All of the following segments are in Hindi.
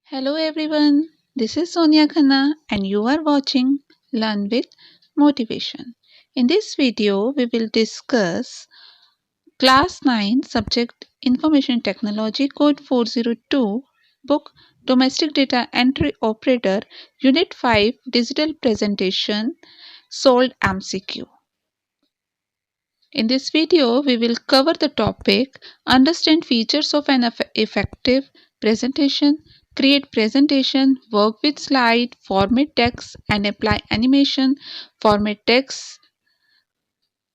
Hello everyone, this is Sonia Khanna and you are watching Learn with Motivation. In this video, we will discuss Class 9 Subject Information Technology Code 402 Book Domestic Data Entry Operator Unit 5 Digital Presentation Solved MCQ. In this video, we will cover the topic Understand features of an effective presentation, create presentation, work with slide, format text and apply animation, format text,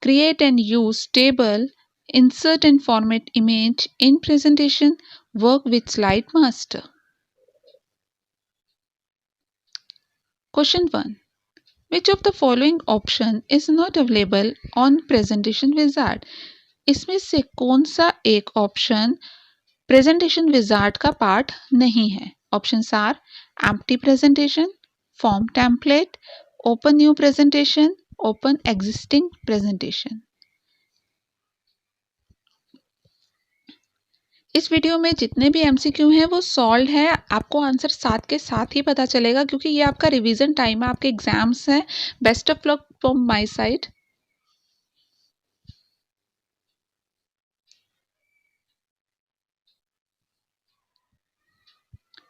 create and use table, insert and format image in presentation, work with slide master. Question 1. Which of the following option is not available on presentation wizard? इसमें से कौन सा एक ऑप्शन प्रेजेंटेशन विजार्ड का पार्ट नहीं है? Options are empty presentation, from template, open new presentation, open existing presentation. इस वीडियो में जितने भी एमसीक्यू हैं वो सॉल्व है, आपको आंसर साथ के साथ ही पता चलेगा क्योंकि ये आपका रिवीजन टाइम है, आपके एग्जाम्स हैं। Best of luck from my side.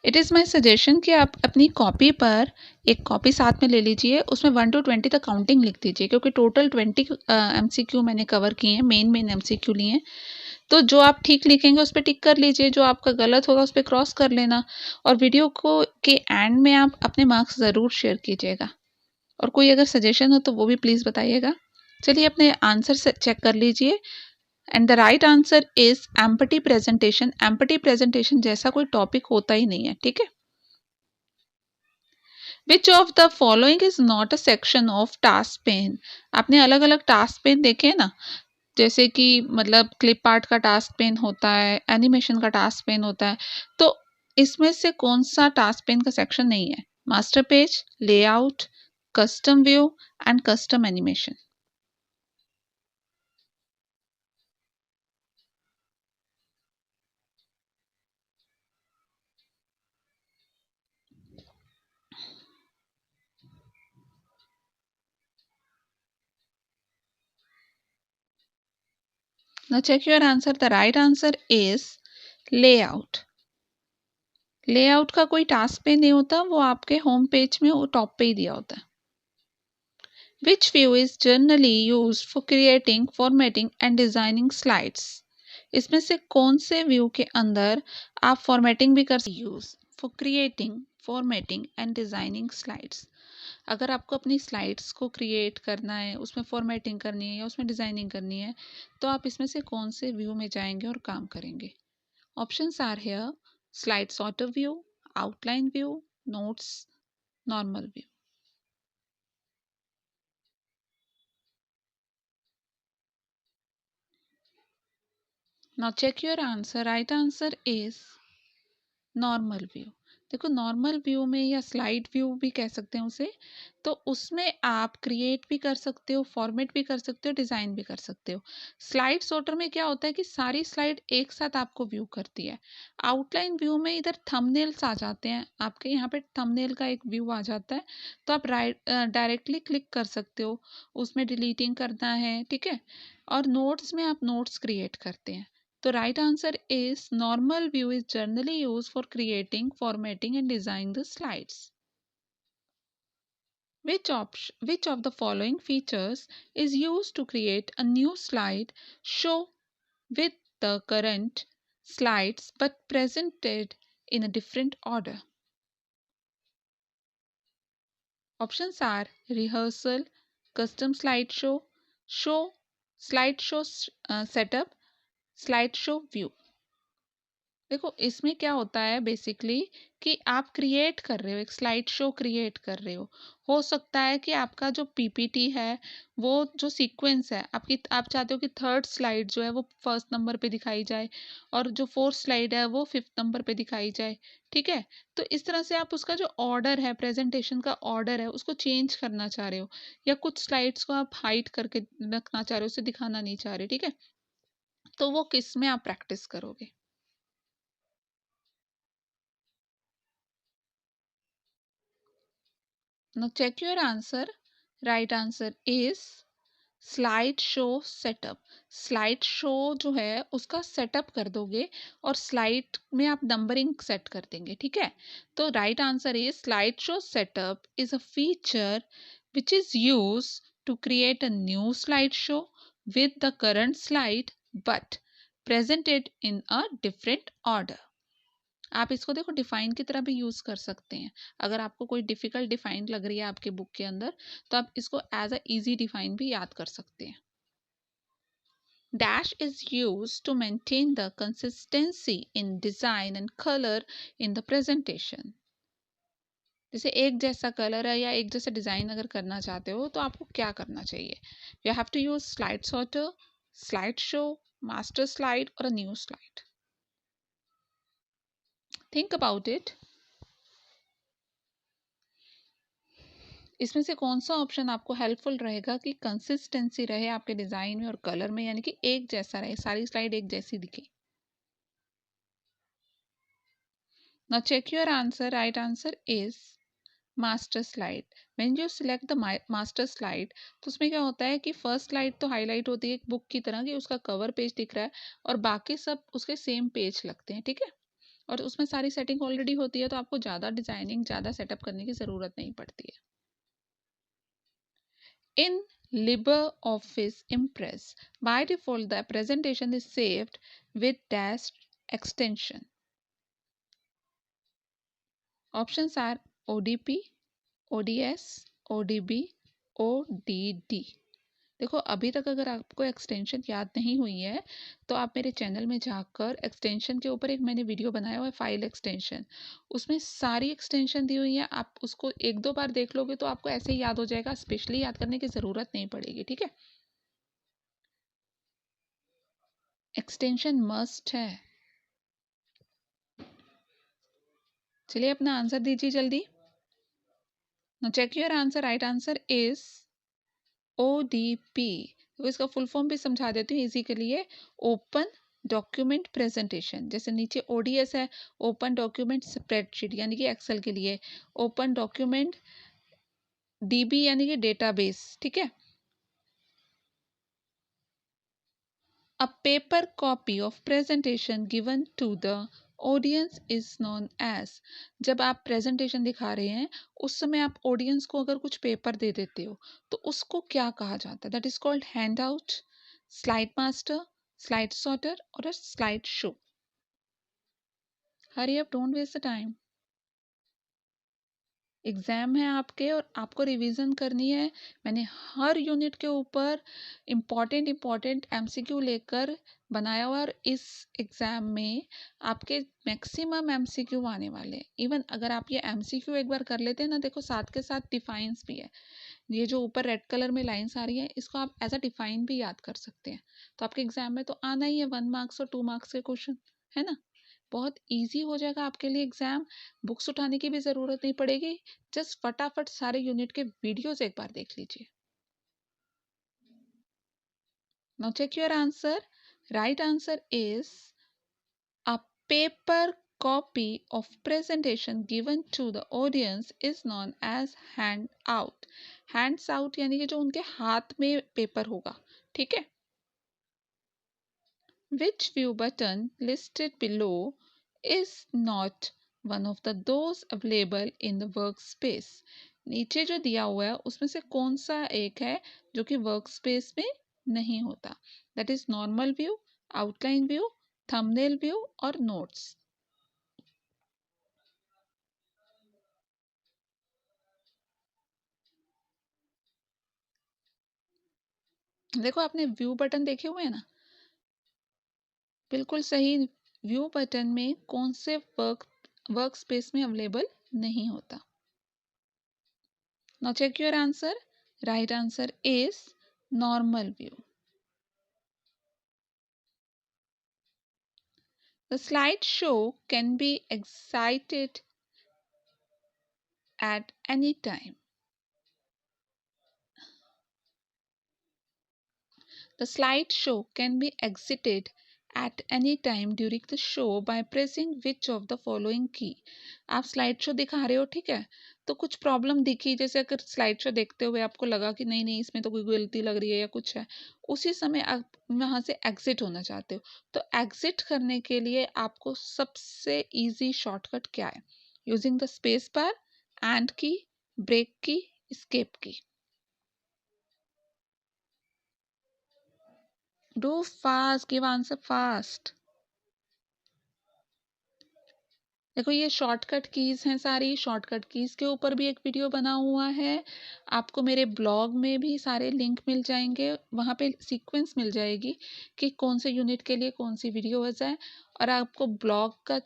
It is my suggestion कि आप अपनी कॉपी पर एक कॉपी साथ में ले लीजिए, उसमें 1 to 20 तक काउंटिंग लिख दीजिए क्योंकि टोटल 20 एमसीक्यू मैंने कवर किए हैं, मेन एमसीक्यू लिए हैं। तो जो आप ठीक लिखेंगे उस पर टिक कर लीजिए, जो आपका गलत होगा उस पर क्रॉस कर लेना। और वीडियो को के एंड में आप अपने मार्क्स ज़रूर शेयर कीजिएगा और कोई अगर सजेशन हो तो वो भी प्लीज़ बताइएगा। चलिए अपने आंसर से चेक कर लीजिए। And the right answer is empty presentation. Empty presentation जैसा कोई टॉपिक होता ही नहीं है, ठीक है। Which of the following is not a section of task pen. आपने अलग अलग टास्क पेन देखे ना, जैसे कि मतलब क्लिप आर्ट का टास्क पेन होता है, एनिमेशन का टास्क पेन होता है, तो इसमें से कौन सा टास्क पेन का सेक्शन नहीं है? Master page, layout, custom view and custom animation. Now check your answer. The right answer is layout. Layout का कोई टास्क पे नहीं होता, वो आपके होम पेज में वो टॉप पे ही दिया होता है। Which view is generally use for creating, formatting and designing slides. इसमें से कौन से व्यू के अंदर आप फॉर्मेटिंग भी कर use for creating, formatting and designing slides. अगर आपको अपनी स्लाइड्स को क्रिएट करना है, उसमें फॉर्मेटिंग करनी है या उसमें डिजाइनिंग करनी है, तो आप इसमें से कौन से व्यू में जाएंगे और काम करेंगे? Options are here: slide sorter view, outline view, notes, normal view. Now check your answer. Right answer is normal view. देखो नॉर्मल व्यू में या स्लाइड व्यू भी कह सकते हैं उसे, तो उसमें आप क्रिएट भी कर सकते हो, फॉर्मेट भी कर सकते हो, डिज़ाइन भी कर सकते हो। स्लाइड सॉर्टर में क्या होता है कि सारी स्लाइड एक साथ आपको व्यू करती है। आउटलाइन व्यू में इधर थंबनेल्स आ जाते हैं, आपके यहाँ पे थंबनेल का एक व्यू आ जाता है, तो आप डायरेक्टली क्लिक कर सकते हो, उसमें डिलीटिंग करना है, ठीक है। और नोट्स में आप नोट्स क्रिएट करते हैं। The right answer is normal view is generally used for creating, formatting and designing the slides. Which of the following features is used to create a new slide show with the current slides but presented in a different order? Options are rehearsal, custom slideshow, show, slideshow setup, slideshow view. देखो इसमें क्या होता है बेसिकली कि आप क्रिएट कर रहे हो, एक स्लाइड शो क्रिएट कर रहे हो सकता है कि आपका जो पीपीटी है वो जो सीक्वेंस है आपकी, आप चाहते हो कि थर्ड स्लाइड जो है वो फर्स्ट नंबर पे दिखाई जाए और जो फोर्थ स्लाइड है वो फिफ्थ नंबर पे दिखाई जाए, ठीक है। तो इस तरह से आप उसका जो ऑर्डर है, प्रेजेंटेशन का ऑर्डर है, उसको चेंज करना चाह रहे हो, या कुछ स्लाइड्स को आप हाइड करके रखना चाह रहे हो, उसे दिखाना नहीं चाह रहे, ठीक है। तो वो किस में आप प्रैक्टिस करोगे? Now check your answer. Right answer is slide show setup. Slide show जो है उसका सेटअप कर दोगे और स्लाइड में आप नंबरिंग सेट कर देंगे. ठीक है, तो right answer is slide show setup is a feature which is use to create a new slide show with the current slide but presented in a different order. आप इसको देखो डिफाइन की तरह भी यूज कर सकते हैं. अगर आपको कोई डिफिकल्ट डिफाइन लग रही है आपके बुक के अंदर तो आप इसको एज अ इजी डिफाइन भी याद कर सकते हैं. Dash is used to maintain the consistency in design and color in the presentation. जैसे एक जैसा कलर है या एक जैसा डिजाइन अगर करना चाहते हो तो आपको क्या करना चाहिए? You have to use slide sorter, slide show, master slide or a new slide. Think about it. इसमें से कौन सा ऑप्शन आपको हेल्पफुल रहेगा कि कंसिस्टेंसी रहे आपके डिजाइन में और कलर में, यानी कि एक जैसा रहे, सारी स्लाइड एक जैसी दिखे. Now check your answer. Right answer is master slide. When you select the master slide तो उसमें क्या होता है कि फर्स्ट स्लाइड तो हाईलाइट होती है एक बुक की तरह कि उसका कवर पेज दिख रहा है और बाकी सब उसके सेम पेज लगते हैं. ठीक है, और उसमें सारी सेटिंग ऑलरेडी होती है तो आपको ज़्यादा डिजाइनिंग ज़्यादा सेटअप करने की ज़रूरत नहीं पड़ती है. In LibreOffice Impress, by default the presentation is saved with dash extension. Options are ODP, ODS, ODB, ODD. देखो अभी तक अगर आपको एक्सटेंशन याद नहीं हुई है तो आप मेरे चैनल में जाकर एक्सटेंशन के ऊपर एक मैंने वीडियो बनाया हुआ है फाइल एक्सटेंशन, उसमें सारी एक्सटेंशन दी हुई है. आप उसको एक दो बार देख लोगे तो आपको ऐसे ही याद हो जाएगा, स्पेशली याद करने की ज़रूरत नहीं पड़ेगी. ठीक है, एक्सटेंशन मस्ट है. चलिए अपना आंसर दीजिए जल्दी. No check your answer. Right answer is ODP. तो इसका फुल फॉर्म भी समझा देती हूँ इजी के लिए. Open document presentation. जैसे नीचे ODS है, ओपन डॉक्यूमेंट स्प्रेडशीट यानी कि एक्सेल के लिए, ओपन डॉक्यूमेंट DB यानी कि डेटाबेस. ठीक है, a paper copy of presentation given to the audience is known as. जब आप प्रेजेंटेशन दिखा रहे हैं उस समय आप ऑडियंस को अगर कुछ पेपर दे देते हो तो उसको क्या कहा जाता है? That is called hand out, slide master, slide sorter और slide show. Hurry up, don't waste the time. Exam है आपके और आपको रिवीजन करनी है. मैंने हर यूनिट के ऊपर इम्पॉर्टेंट MCQ लेकर बनाया हुआ और इस एग्ज़ाम में आपके मैक्सिमम MCQ आने वाले हैं. इवन अगर आप ये MCQ एक बार कर लेते हैं ना, देखो साथ के साथ डिफाइंस भी है. ये जो ऊपर रेड कलर में लाइंस आ रही हैं इसको आप एज अ डिफाइन भी याद कर सकते हैं. तो आपके एग्ज़ाम में तो आना ही है 1 मार्क्स और 2 मार्क्स के क्वेश्चन, है ना. बहुत इजी हो जाएगा आपके लिए एग्ज़ाम. बुक्स उठाने की भी ज़रूरत नहीं पड़ेगी. जस्ट फटाफट सारे यूनिट के वीडियोस एक बार देख लीजिए. Now check your answer. Right answer is a paper copy of presentation given to the audience is known as hand out. hands out यानी कि जो उनके हाथ में पेपर होगा. ठीक है, which view button listed below is not one of the those available in the workspace. नीचे जो दिया हुआ है उसमें से कौन सा एक है जो कि वर्कस्पेस में नहीं होता? That is normal view, outline view, thumbnail view और नोट्स. देखो आपने व्यू बटन देखे हुए हैं ना, बिल्कुल सही. व्यू बटन में कौन से वर्क स्पेस में अवेलेबल नहीं होता? Now check your answer. Right answer is normal view. The slideshow can be exited at any time. The slideshow can be exited at any time during the show by pressing which of the following key। आप स्लाइड शो दिखा रहे हो, ठीक है, तो कुछ प्रॉब्लम दिखी, जैसे अगर स्लाइड शो देखते हुए आपको लगा कि नहीं नहीं इसमें तो कोई गलती लग रही है या कुछ है, उसी समय आप वहां से एग्जिट होना चाहते हो, तो एग्जिट करने के लिए आपको सबसे इजी शॉर्टकट क्या है? Using the space bar, and की, ब्रेक की, escape की। Do fast, give answer fast. देखो ये शॉर्टकट कीज हैं सारी, शॉर्टकट कीज के ऊपर भी एक वीडियो बना हुआ है, आपको मेरे ब्लॉग में भी सारे लिंक मिल जाएंगे, वहाँ पे सीक्वेंस मिल जाएगी कि कौन से यूनिट के लिए कौन सी वीडियो है, और आपको ब्लॉग का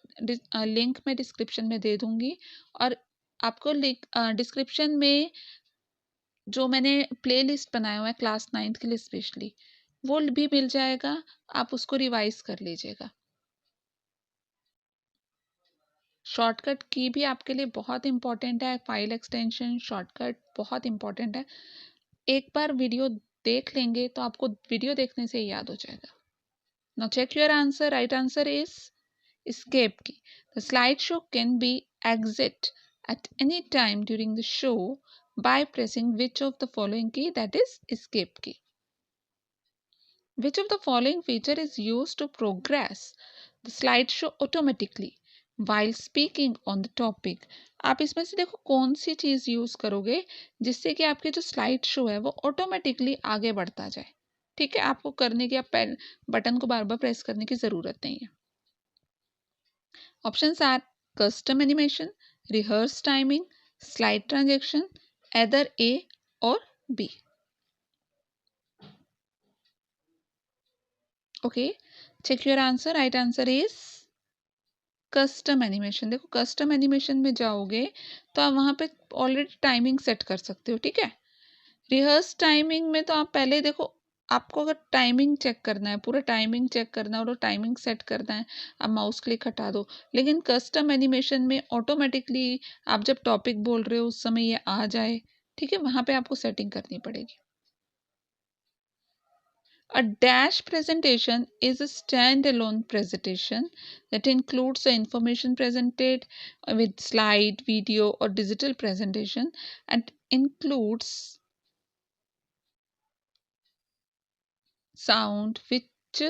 लिंक मैं डिस्क्रिप्शन में दे दूंगी, और आपको लिंक डिस्क्रिप्शन में जो मैंने प्लेलिस्ट बनाया हुआ है क्लास 9th के लिए स्पेशली, वो भी मिल जाएगा, आप उसको रिवाइज कर लीजिएगा। शॉर्टकट की भी आपके लिए बहुत इंपॉर्टेंट है, फाइल एक्सटेंशन शॉर्टकट बहुत इंपॉर्टेंट है, एक बार वीडियो देख लेंगे तो आपको वीडियो देखने से ही याद हो जाएगा। Now check your answer, right answer is escape key। The slideshow can be exit at any time during the show by pressing which of the following key, that is escape key। Which of the following feature is used to progress the slideshow automatically while speaking on the topic। आप इसमें से देखो कौन सी चीज यूज करोगे जिससे कि आपके जो स्लाइड शो है वो ऑटोमेटिकली आगे बढ़ता जाए, ठीक है, आपको करने की, आप बटन को बार बार प्रेस करने की जरूरत नहीं है। Options are custom animation, rehearse timing, slide transaction, either A or B. Okay, check your answer, right answer is custom animation. देखो कस्टम एनिमेशन में जाओगे तो आप वहां पे ऑलरेडी टाइमिंग सेट कर सकते हो, ठीक है। रिहर्स टाइमिंग में तो आप पहले देखो, आपको अगर टाइमिंग चेक करना है, पूरा टाइमिंग चेक करना है और टाइमिंग सेट करना है, आप माउस क्लिक हटा दो, लेकिन कस्टम एनिमेशन में ऑटोमेटिकली आप जब टॉपिक बोल रहे हो उस समय ये आ जाए, ठीक है, वहां पे आपको सेटिंग करनी पड़ेगी। A dash presentation is a standalone presentation that includes the information presented with slide, video, or digital presentation, and includes sound which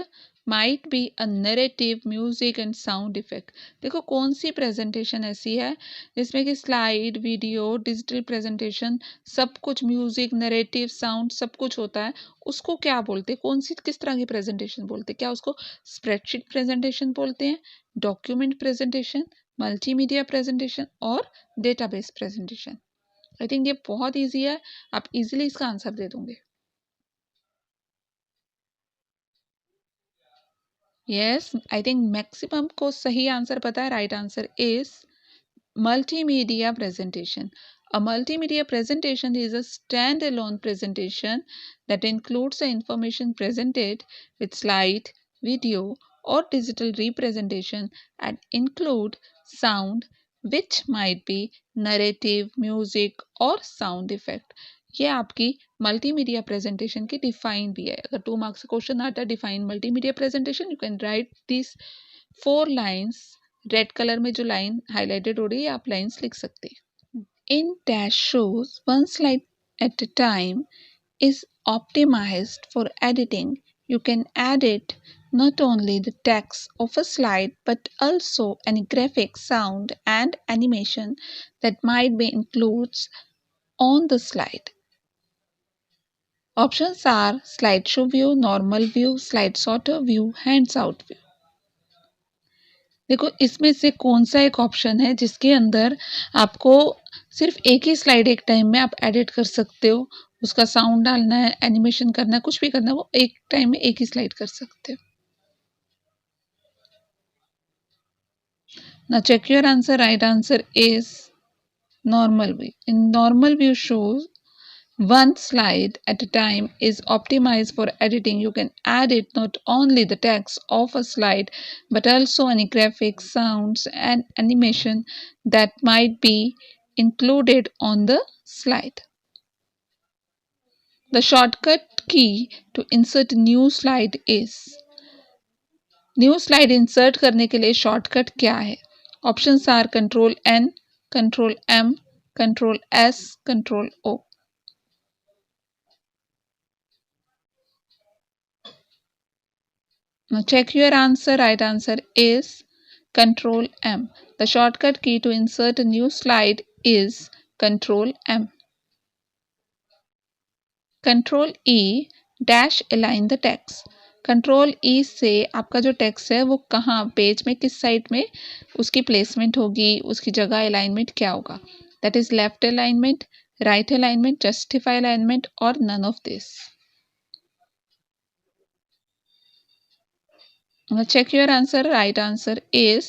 might be a narrative, music and sound effect। देखो कौन सी प्रेजेंटेशन ऐसी है जिसमें कि स्लाइड, वीडियो, डिजिटल प्रेजेंटेशन, सब कुछ, म्यूजिक, नरेटिव, साउंड, सब कुछ होता है, उसको क्या बोलते हैं, कौन सी किस तरह की प्रेजेंटेशन बोलते हैं? क्या उसको स्प्रेडशीट प्रेजेंटेशन बोलते हैं, डॉक्यूमेंट प्रेजेंटेशन, मल्टीमीडिया प्रेजेंटेशन और डेटाबेस प्रेजेंटेशन? आई थिंक ये बहुत ईजी है, आप इजीली इसका आंसर दे दोगे। यस, आई थिंक मैक्सिमम को सही आंसर पता है, right answer is multimedia presentation। A multimedia presentation is a standalone presentation that includes the information presented with slide, video, or digital representation and include sound which might be narrative, music or sound effect। ये आपकी मल्टीमीडिया प्रेजेंटेशन की डिफाइन भी है। अगर 2 मार्क्स क्वेश्चन आता है define multimedia presentation, you can write this 4 lines, red colour में जो लाइन हाईलाइटेड हो रही है आप लाइन्स लिख सकते हैं। In dash shows one slide at a time is optimized for editing। You can edit not only the text of a slide but also any graphic, sound and animation that might be included on the slide। Options are slideshow view, normal view, slide sorter view, hands out view। देखो इसमें से कौन सा एक ऑप्शन है जिसके अंदर आपको सिर्फ एक ही स्लाइड एक टाइम में आप एडिट कर सकते हो, उसका साउंड डालना है, एनिमेशन करना है, कुछ भी करना है, वो एक टाइम में एक ही स्लाइड कर सकते हो। Now check your answer, right answer is normal view. In normal view shows one slide at a time is optimized for editing। You can edit not only the text of a slide but also any graphics, sounds and animation that might be included on the slide। The shortcut key to insert a new slide is new slide insert करने के लिए शॉर्टकट क्या है? Options are control N, control M, control S, control O. Now check your answer. Right answer is Control M. The shortcut key to insert a new slide is Control M. Control E dash align the text. Control ई से आपका जो टेक्स्ट है वो कहाँ पेज में किस साइड में उसकी प्लेसमेंट होगी, उसकी जगह अलाइनमेंट क्या होगा. That is left alignment, right alignment, justify alignment or none of this. Check your answer. Right answer is,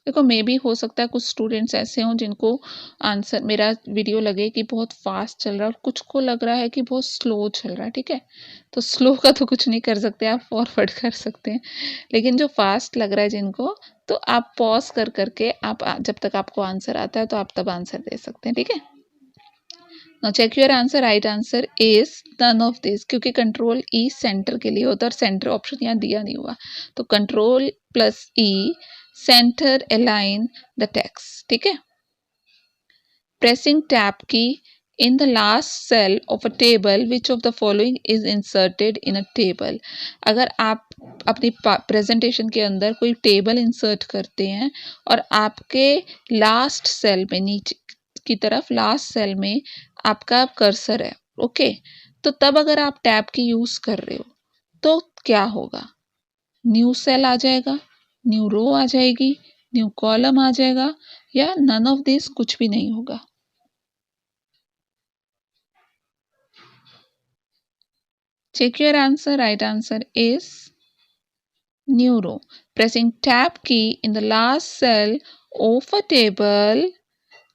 देखो मे भी हो सकता है कुछ स्टूडेंट्स ऐसे हों जिनको आंसर मेरा वीडियो लगे कि बहुत फास्ट चल रहा है और कुछ को लग रहा है कि बहुत स्लो चल रहा है. ठीक है, तो स्लो का तो कुछ नहीं कर सकते, आप फॉरवर्ड कर सकते हैं. लेकिन जो फास्ट लग रहा है जिनको, तो आप पॉज कर करके आप जब तक आपको आंसर आता है तो आप तब आंसर दे सकते हैं. ठीक है, now check your answer. Right answer is none of this, क्योंकि कंट्रोल ई सेंटर के लिए होता है और सेंटर ऑप्शन यहाँ दिया नहीं हुआ. तो control plus E centre align the text. ठीक है, प्रेसिंग टैब की in the last cell of a table which of the following is inserted in a table. अगर आप अपनी प्रेजेंटेशन के अंदर कोई टेबल इंसर्ट करते हैं और आपके लास्ट सेल में नीचे की तरफ लास्ट सेल में आपका कर्सर है, ओके, तो तब अगर आप टैब की यूज कर रहे हो तो क्या होगा? न्यू सेल आ जाएगा, न्यू रो आ जाएगी, न्यू कॉलम आ जाएगा, या नन ऑफ दिस, कुछ भी नहीं होगा. Check your answer. Right answer is new row. Pressing tab key in the last cell of a table,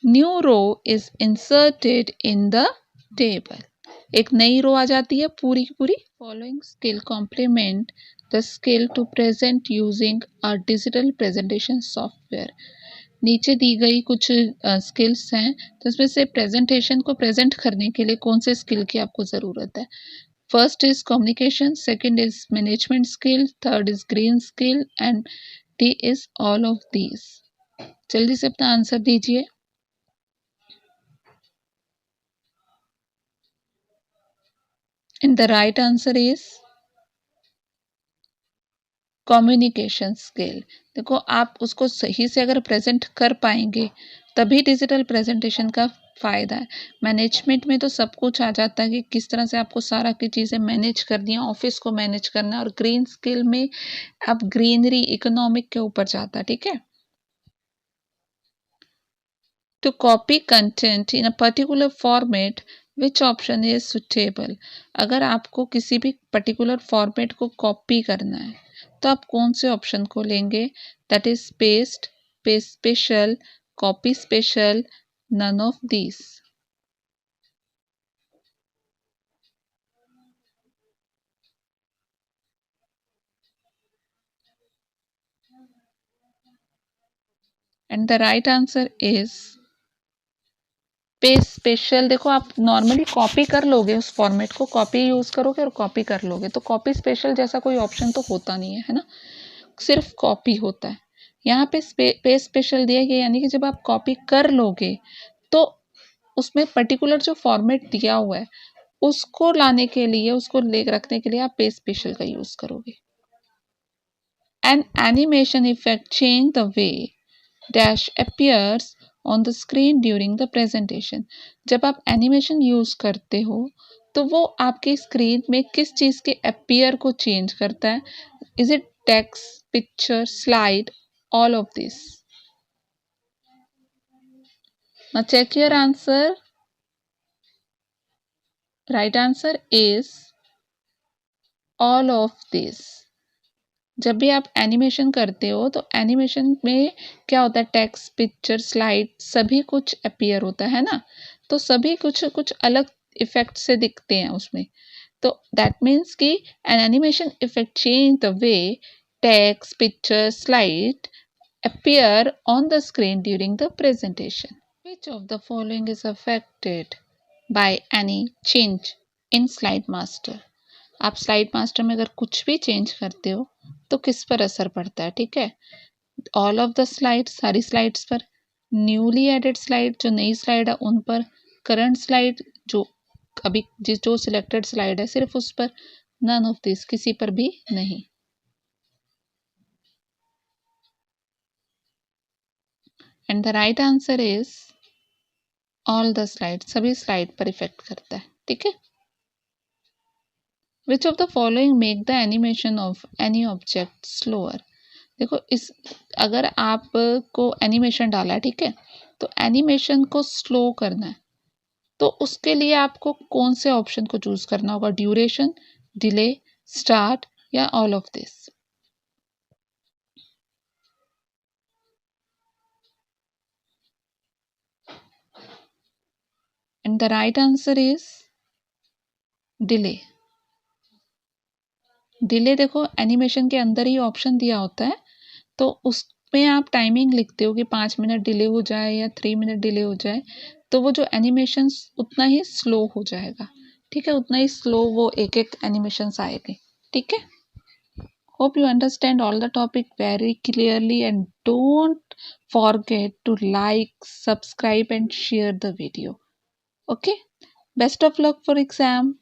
new row is inserted in the table. एक नई रो आ जाती है पूरी की पूरी. Following skill complement the skill to present using a digital presentation software. नीचे दी गई कुछ स्किल्स हैं, तो इसमें से प्रेजेंटेशन को प्रेजेंट करने के लिए कौन से स्किल की आपको ज़रूरत है? First is communication, second is management skill, third is green skill and D is all of these. जल्दी से अपना आंसर दीजिए. And the right answer is communication skill. देखो आप उसको सही से अगर प्रेजेंट कर पाएंगे तभी डिजिटल प्रेजेंटेशन का फ़ायदा है. मैनेजमेंट में तो सब कुछ आ जाता है कि किस तरह से आपको सारा की चीज़ें मैनेज करनी है, ऑफिस को मैनेज करना है, और ग्रीन स्किल में अब ग्रीनरी इकोनॉमिक के ऊपर जाता है. ठीक है, to copy content in a particular format which option is suitable. अगर आपको किसी भी पर्टिकुलर फॉर्मेट को कॉपी करना है तो आप कौन से ऑप्शन को लेंगे? That is paste, paste special, copy special, none of these. And the right answer is paste special. देखो आप नॉर्मली कॉपी कर लोगे, उस फॉर्मेट को कॉपी यूज करोगे और कॉपी कर लोगे, तो कॉपी स्पेशल जैसा कोई ऑप्शन तो होता नहीं है ना, सिर्फ कॉपी होता है. यहाँ पे पेस्ट स्पेशल दिया गया, यानी कि जब आप कॉपी कर लोगे तो उसमें पर्टिकुलर जो फॉर्मेट दिया हुआ है उसको लाने के लिए, उसको ले रखने के लिए आप पेस्ट स्पेशल का यूज करोगे. N animation effect change the way dash appears on the screen during the presentation. जब आप एनिमेशन यूज करते हो तो वो आपकी स्क्रीन में किस चीज के अपीयर को चेंज करता है? Is it text, picture, slide, all of this? Now check your answer. Right answer is all of this. जब भी आप एनिमेशन करते हो तो एनिमेशन में क्या होता है? टेक्स्ट, पिक्चर, स्लाइड सभी कुछ अपीयर होता है ना, तो सभी कुछ कुछ अलग इफेक्ट से दिखते हैं उसमें. तो दैट मीन्स कि N animation effect change the way text, picture, slide appear on the screen during the presentation. Which of the following is affected by any change in slide master? आप स्लाइड मास्टर में अगर कुछ भी चेंज करते हो तो किस पर असर पड़ता है, ठीक है। ऑल ऑफ द स्लाइड, सारी स्लाइड्स पर, न्यूली एडेड स्लाइड जो नई स्लाइड है उन पर, करंट स्लाइड जो अभी जो सिलेक्टेड स्लाइड है सिर्फ उस पर, नन ऑफ दिस किसी पर भी नहीं। And the right answer is all the slide, सभी स्लाइड पर इफेक्ट करता है, ठीक है। Which of the following make the animation of any object slower. देखो इस, अगर आपको एनिमेशन डाला है, ठीक है, तो एनिमेशन को स्लो करना है तो उसके लिए आपको कौन से ऑप्शन को चूज करना होगा, ड्यूरेशन, डिले, स्टार्ट या all of this. And the right answer is delay. Delay देखो एनिमेशन के अंदर ही ऑप्शन दिया होता है, तो उसमें आप टाइमिंग लिखते हो कि 5 मिनट डिले हो जाए या 3 मिनट डिले हो जाए, तो वो जो एनिमेशन उतना ही स्लो हो जाएगा, ठीक है, उतना ही स्लो वो एक एक एनिमेशन आएंगे, ठीक है। Hope you understand all the topic very clearly and don't forget to like, subscribe and share the video. Okay? Best of luck for exam.